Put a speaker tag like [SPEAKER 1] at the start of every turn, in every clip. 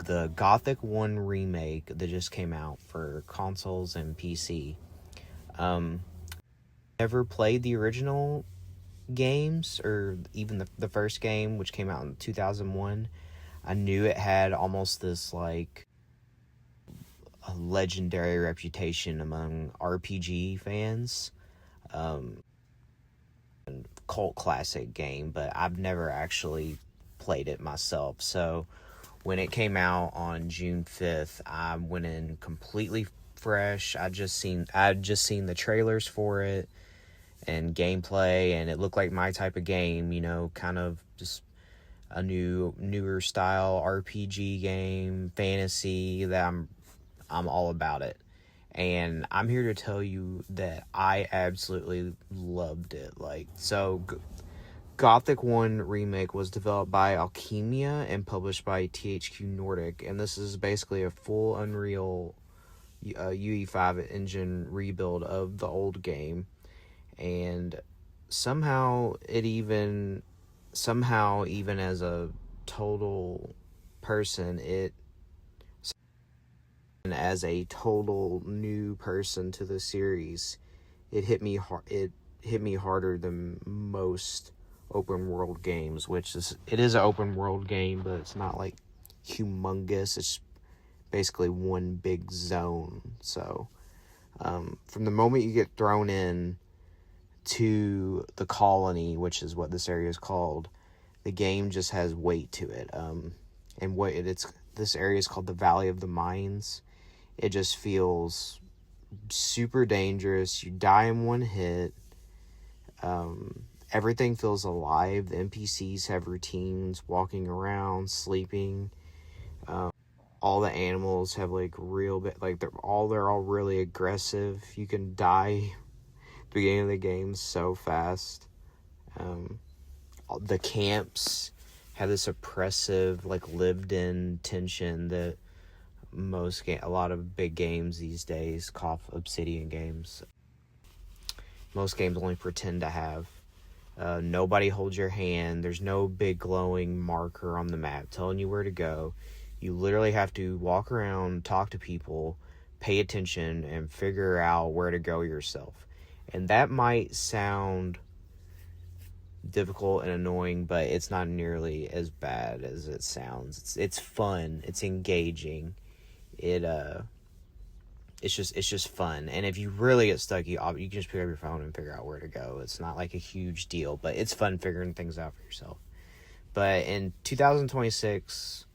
[SPEAKER 1] the Gothic 1 remake that just came out for consoles and PC. Um, Never played the original games or even the first game, which came out in 2001. I knew it had almost this like a legendary reputation among RPG fans. Cult classic game, but I've never actually played it myself. So when it came out on June 5th, I went in completely fresh. I'd just seen the trailers for it and gameplay, and it looked like my type of game, kind of just a newer style RPG game, fantasy, that I'm all about it. And I'm here to tell you that I absolutely loved it. Gothic 1 Remake was developed by Alchemia and published by THQ Nordic, and this is basically a full Unreal UE5 engine rebuild of the old game. And somehow even as a total person, as a total new person to the series, it hit me harder than most open world games, it is an open world game, but it's not like humongous. It's basically one big zone. So from the moment you get thrown in to the colony, which is what this area is called, the game just has weight to it. And this area is called the Valley of the Mines. It just feels super dangerous. You die in one hit. Everything feels alive. The NPCs have routines, walking around, sleeping. All the animals have they're all really aggressive. You can die at the beginning of the game so fast. The camps have this oppressive, lived-in tension that a lot of big games these days, Obsidian games, most games only pretend to have. Nobody holds your hand. There's no big glowing marker on the map telling you where to go. You literally have to walk around, talk to people, pay attention, and figure out where to go yourself. And that might sound difficult and annoying, but it's not nearly as bad as it sounds. It's fun. It's engaging. It's just fun. And if you really get stuck, you can just pick up your phone and figure out where to go. It's not like a huge deal, but it's fun figuring things out for yourself. But in 2026,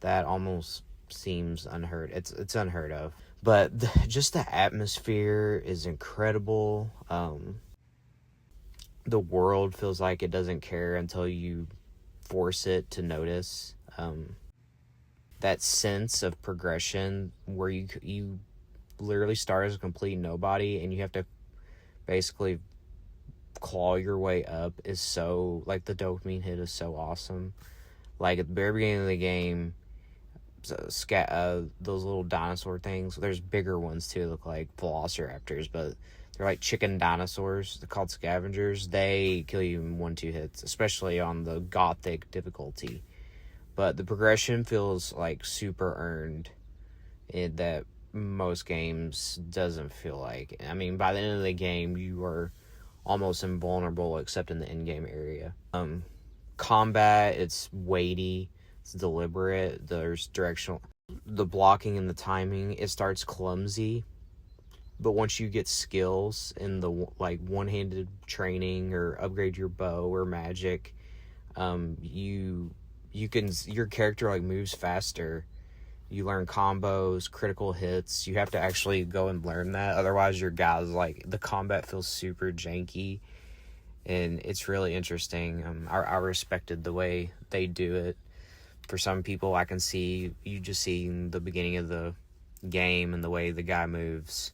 [SPEAKER 1] that almost seems unheard. It's unheard of. But just the atmosphere is incredible. The world feels like it doesn't care until you force it to notice. That sense of progression where you literally start as a complete nobody and you have to basically claw your way up is so, the dopamine hit is so awesome. At the very beginning of the game, those little dinosaur things, there's bigger ones too, look like velociraptors, but they're like chicken dinosaurs. They're called scavengers. They kill you in 1-2 hits, especially on the Gothic difficulty. But the progression feels super earned, that most games doesn't feel like. I mean, by the end of the game, you are almost invulnerable except in the in-game area. Combat, it's weighty, it's deliberate. There's the blocking and the timing. It starts clumsy, but once you get skills in the one-handed training or upgrade your bow or magic, your character moves faster. You learn combos, critical hits. You have to actually go and learn that. Otherwise, your guys, the combat feels super janky. And it's really interesting. I respected the way they do it. For some people, I can see, you just see the beginning of the game and the way the guy moves.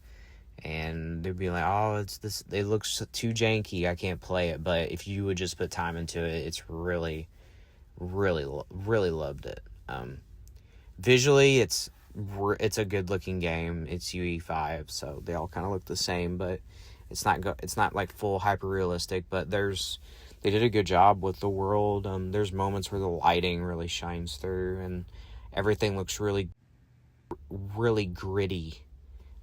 [SPEAKER 1] And they'd be like, oh, it looks too janky, I can't play it. But if you would just put time into it, it's really, really, really loved it. Visually, it's a good looking game. It's UE5, so they all kind of look the same, but it's not full hyper realistic. But they did a good job with the world. There's moments where the lighting really shines through, Everything looks really, really gritty.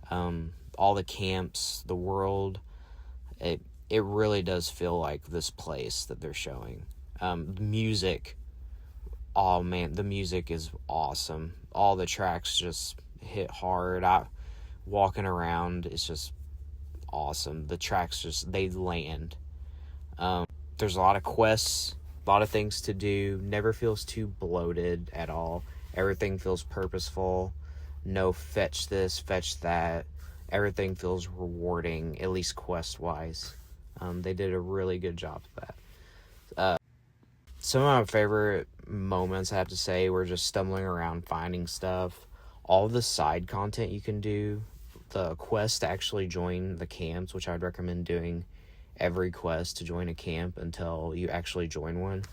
[SPEAKER 1] All the camps, the world, it really does feel like this place that they're showing. Music, oh man, the music is awesome. All the tracks just hit hard. Walking around, it's just awesome. The tracks just, they land. There's a lot of quests, a lot of things to do. Never feels too bloated at all. Everything feels purposeful. No fetch this, fetch that. Everything feels rewarding, at least quest-wise. They did a really good job of that. Some of my favorite moments, I have to say, were just stumbling around, finding stuff. All the side content you can do. The quest to actually join the camps, which I'd recommend doing every quest to join a camp until you actually join one.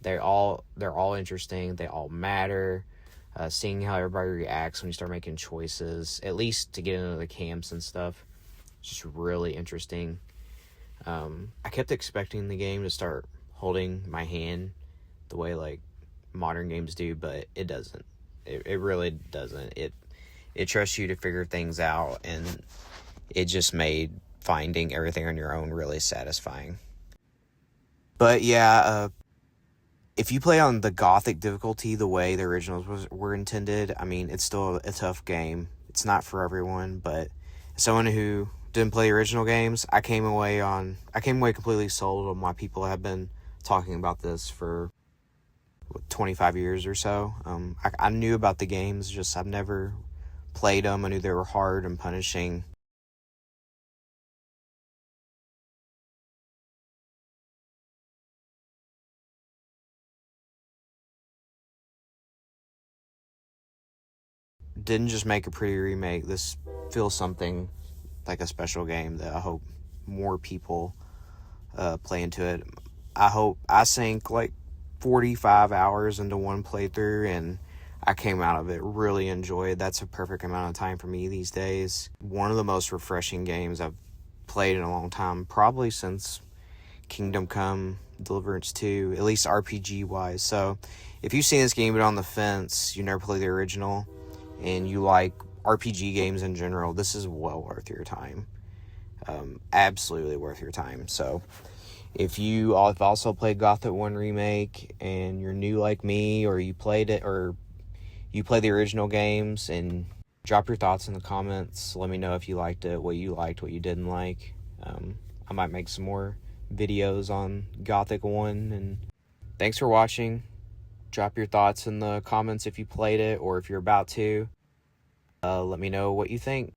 [SPEAKER 1] They're all interesting. They all matter. Seeing how everybody reacts when you start making choices, at least to get into the camps and stuff, it's just really interesting. I kept expecting the game to start holding my hand the way like modern games do, but it doesn't. It really doesn't. It trusts you to figure things out, and it just made finding everything on your own really satisfying. But yeah, if you play on the Gothic difficulty the way the originals were intended, I mean, it's still a tough game. It's not for everyone, but as someone who didn't play the original games, I came away completely sold on why people have been talking about this for 25 years or so. I knew about the games, just I've never played them. I knew they were hard and punishing. Didn't just make a pretty remake. This feels something like a special game that I hope more people play into it. I sank like 45 hours into one playthrough, and I came out of it really enjoyed. That's a perfect amount of time for me these days. One of the most refreshing games I've played in a long time, probably since Kingdom Come Deliverance 2, at least RPG wise. So if you've seen this game but on the fence, you never played the original, and you like RPG games in general, this is well worth your time. Absolutely worth your time. So if you've also played Gothic 1 Remake and you're new like me, or you played it, or you play the original games, and drop your thoughts in the comments. Let me know if you liked it, what you didn't like. I might make some more videos on Gothic 1, and thanks for watching. Drop your thoughts in the comments if you played it or if you're about to. Let me know what you think.